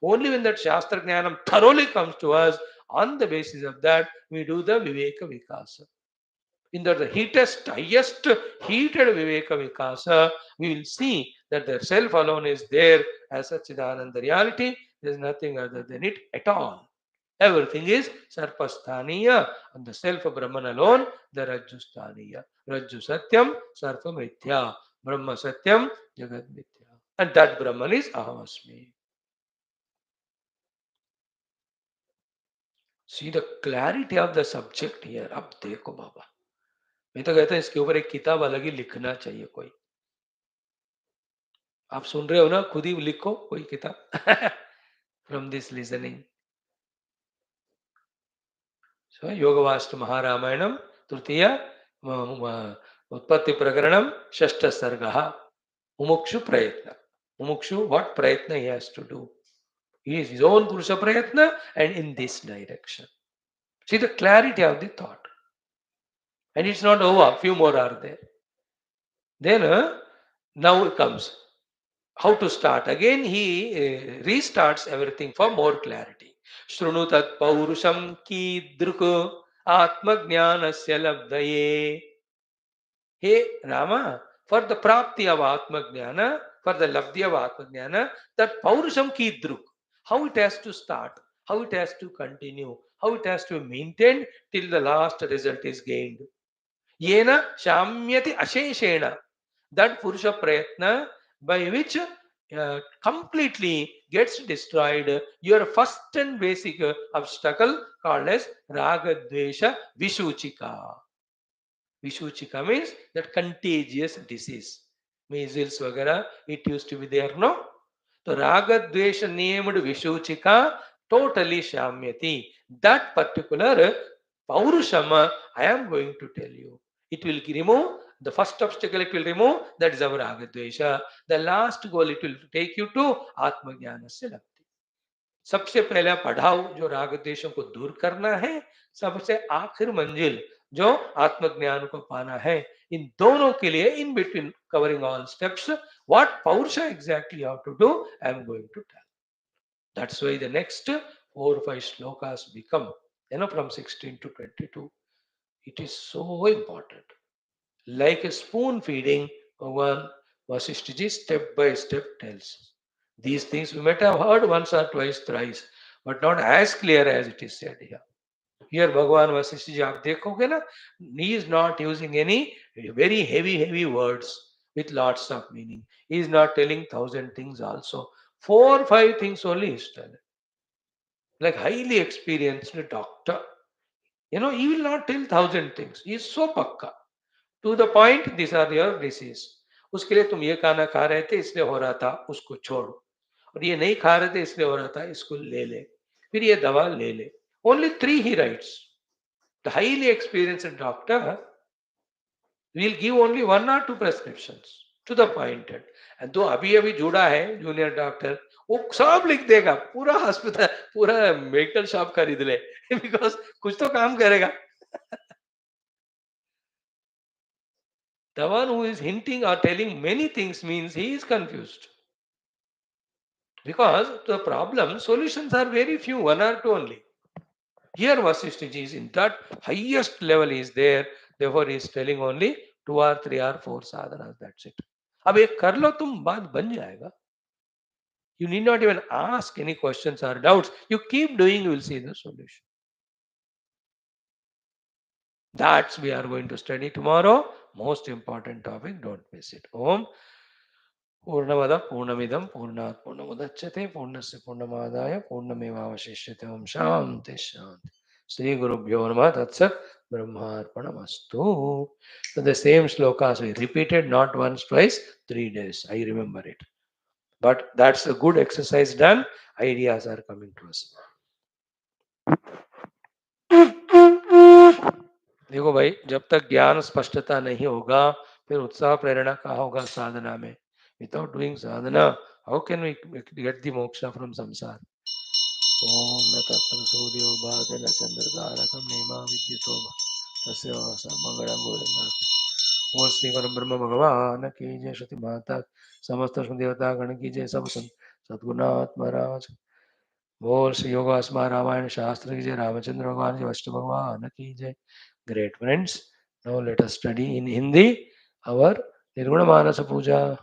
Only when that Shastra Jnanam thoroughly comes to us, on the basis of that, we do the Viveka Vikasa. In the highest heated Viveka Vikasa, we will see that the self alone is there as Satchidananda reality. There is nothing other than it at all. Everything is Sarpasthaniya, and the self of Brahman alone, the Rajjusthaniya. Rajju Satyam, Sarpa Mithya. Brahma Satyam, Jagat Mithya. And that Brahman is Ahamasmi. See the clarity of the subject here. अब देखो बाबा, मैं तो कहता हूँ इसके ऊपर एक किताब अलग ही लिखना चाहिए कोई. आप सुन रहे हो ना, खुद ही लिखो कोई किताब from this listening. So Yoga Vaashishtha Maharamayam Tritiya Utpatthi Prakaranam Shashta Sargaha Mumukshu Prayatna. Mumukshu, what Prayatna he has to do? He is his own Purusha Prayatna and in this direction. See the clarity of the thought. And it's not over, few more are there. Then now it comes. How to start? Again he restarts everything for more clarity. Shrunu tat paurusham kidruku atmajnanasya labdaye. Hey Rama, for the prapti of atmajnana, for the labdhi of atmajnana, that paurusham kidruk, how it has to start, how it has to continue, how it has to be maintained till the last result is gained. Yena shamyati asheshena, that purusha prayatna by which completely gets destroyed, your first and basic obstacle called as Raga Dvesha Vishuchika. Vishuchika means that contagious disease. Measles, vagara, it used to be there, no? So Raga Dvesha named Vishuchika totally Shamyati. That particular Paurushama, I am going to tell you. It will remove the first obstacle, it will remove, that is our Raga Dvesha. The last goal, it will take you to Atma Jnana se Labdhi. सबसे पहला पढ़ाओ जो राग द्वेषों को दूर करना है, सबसे आखिर मंजिल जो आत्मज्ञान को पाना है, इन दोनों के लिए in between covering all steps what पौरुषा exactly how to do I am going to tell. That's why the next 4 or 5 shlokas become, from 16 to 22. It is so important. Like a spoon feeding, Bhagavan Vaashishtha step by step tells. These things we might have heard once or twice, thrice, but not as clear as it is said here. Here, Bhagavan Vaashishtha ji, aap dekhoge na, he is not using any very heavy words with lots of meaning. He is not telling 1,000 things also. 4 or 5 things only he is telling. Like highly experienced doctor, he will not tell 1,000 things. He is so pakka. To the point, this are your disease. उसके लिए तुम ये खाना खा रहे थे इसलिए हो रहा था, उसको छोड़ो. और ये नहीं खा रहे थे इसलिए हो रहा था, इसको ले ले. फिर ये दवा ले ले. Only 3 he writes. The highly experienced doctor will give only 1 or 2 prescriptions to the point. And तो अभी अभी जुड़ा है जूनियर डॉक्टर, वो सब लिख देगा, पूरा हॉस्पिटल, पूरा मेडिकल शॉप खरीद ले. बिकॉज कुछ तो काम करेगा. The one who is hinting or telling many things means he is confused. Because the problem, solutions are very few, 1 or 2 only. Here Vasishtha ji is in that highest level he is there, therefore he is telling only 2 or 3 or 4 sadhanas, that's it. अब ये कर लो तुम, बात बन जाएगा. You need not even ask any questions or doubts. You keep doing, you will see the solution. That's we are going to study tomorrow. Most important topic, don't miss it. Om पूर्णमद पूर्णमिदं पूर्णात् पूर्णमुदच्यते पूर्णस्य पूर्णमादाय पूर्णमेवावशिष्यते. ओम शांति शांति. श्री गुरुभ्यो नमः. तत्सत्. ब्रह्मार्पणमस्तु. So the same shlokas we repeated not once, twice, 3 days. I remember it. But that's a good exercise done. Ideas are coming to us. देखो भाई, जब तक ज्ञान स्पष्टता नहीं होगा, फिर उत्साह प्रेरणा कहाँ होगा साधना में. Without doing sadhana, how can we get the moksha from samsara? Om natatra suryo bhadena chandratarakam nema vidyuto tasya mangalam govinda. Om Sri Param Brahma Bhagavan ki jai. Shruti Mata समस्त देवता गण की जय. सब सद्गुणात्म महाराज. बोल श्री योगास्मा रामायण शास्त्र की जय. रामचंद्र भगवान जी, वशिष्ठ भगवान की जय. Great friends, now let us study in Hindi our Nirguna Manasa Puja.